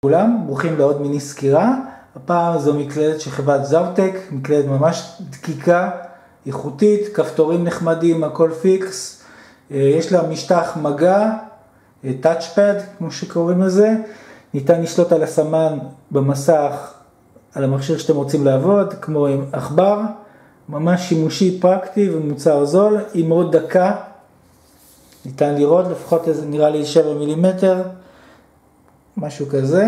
כולם, ברוכים לעוד מיני סקירה. הפעם זו מקלדת של חברת זאוטק, מקלדת ממש דקיקה, איכותית, כפתורים נחמדים, הכל פיקס. יש לה משטח מגע, טאצ'פד כמו שקוראים לזה. ניתן לשלוט על הסמן במסך, על המכשיר שאתם רוצים לעבוד, כמו עם עכבר. ממש שימושי, פרקטי ומוצר זול, היא מאוד דקה. ניתן לראות, לפחות נראה לי 7 מילימטר. משהו כזה,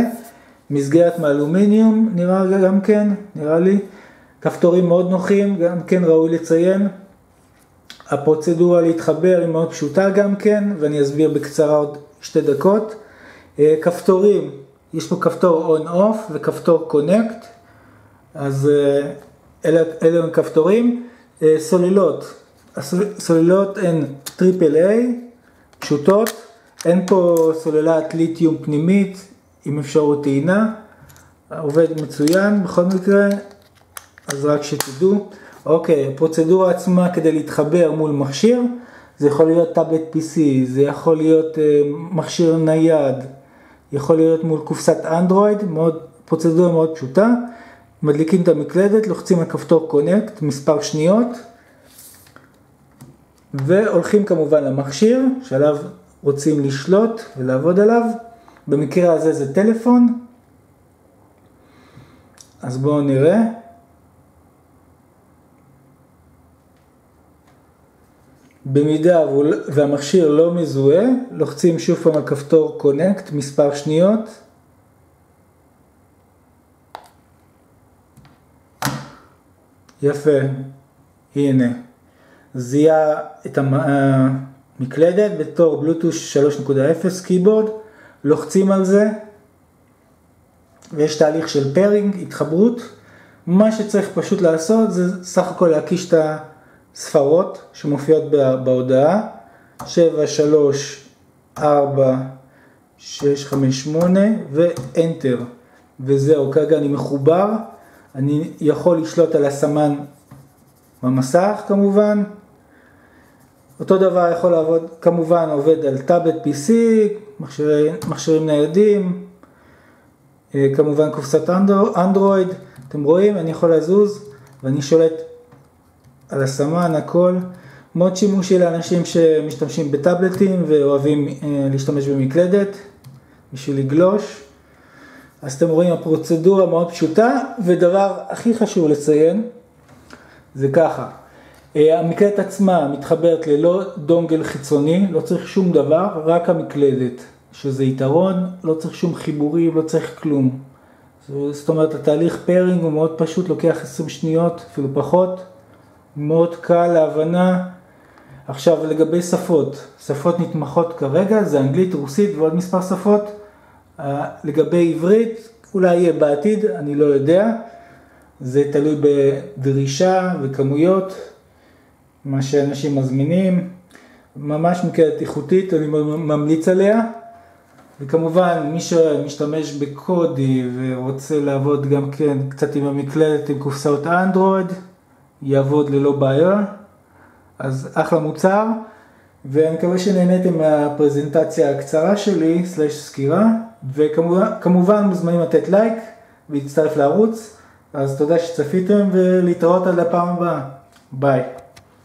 מסגרת מאלומיניום נראה לי, כפתורים מאוד נוחים, גם כן ראוי לציין. הפרוצדורה להתחבר היא מאוד פשוטה גם כן, ואני אסביר בקצרה עוד 2 דקות. כפתורים, יש פה כפתור on-off וכפתור connect, אז אלה הם כפתורים. סוללות הן AAA, פשוטות. אין פה סוללת ליתיום פנימית עם אפשרות טעינה, עובד מצוין בכל מקרה, אז רק שתדעו. אוקיי, הפרוצדורה עצמה כדי להתחבר מול מכשיר, זה יכול להיות טאבלט PC, זה יכול להיות מכשיר נייד, יכול להיות מול קופסת אנדרואיד, פרוצדורה מאוד פשוטה. מדליקים את המקלדת, לוחצים על כפתור קונקט, מספר שניות, והולכים כמובן למכשיר שעליו רוצים לשלוט ולעבוד עליו. במקרה הזה זה טלפון. אז בואו נראה. במידה והמכשיר לא מזוהה, לוחצים שוב פעם על כפתור קונקט, מספר שניות. יפה, הנה. זיהה את מקלדת בתור בלוטות' 3.0 קיבורד, לוחצים על זה, ויש תהליך של פארינג, התחברות. מה שצריך פשוט לעשות זה סך הכל להקיש את הספרות שמופיעות בהודעה, 7, 3, 4, 6, 5, 8 ו-Enter, וזהו. כרגע אני מחובר, אני יכול לשלוט על הסמן במסך כמובן. אותו דבר יכול לעבוד, כמובן עובד על טאבלט PC, מכשירים ניידים, כמובן קופסת אנדרואיד. אתם רואים, אני יכול לזוז ואני שולט על הסמן, הכל. מאוד שימושי לאנשים שמשתמשים בטאבלטים ואוהבים להשתמש במקלדת בשביל לגלוש. אז אתם רואים, הפרוצדורה מאוד פשוטה, ודבר הכי חשוב לציין זה ככה. המקלדת עצמה מתחברת ללא דונגל חיצוני, לא צריך שום דבר, רק המקלדת, שזה יתרון, לא צריך שום חיבורים, לא צריך כלום. זאת אומרת, התהליך פארינג הוא מאוד פשוט, לוקח 20 שניות, אפילו פחות, מאוד קל להבנה. עכשיו לגבי שפות נתמכות כרגע, זה אנגלית, רוסית ועוד מספר שפות. לגבי עברית, אולי יהיה בעתיד, אני לא יודע. זה תלוי בדרישה וכמויות, מה שאנשים מזמינים. ממש מקלדת איכותית, אני ממליץ עליה. וכמובן, מי שמשתמש בקודי ורוצה לעבוד גם כן קצת עם המקלדת עם קופסאות אנדרואיד, יעבוד ללא בעיה. אז אחלה מוצר, ואני מקווה שנהניתם מהפרזנטציה הקצרה שלי, סקירה, וכמובן מוזמנים לתת לייק ולהצטרף לערוץ. אז תודה שצפיתם ולהתראות עד הפעם הבאה. ביי.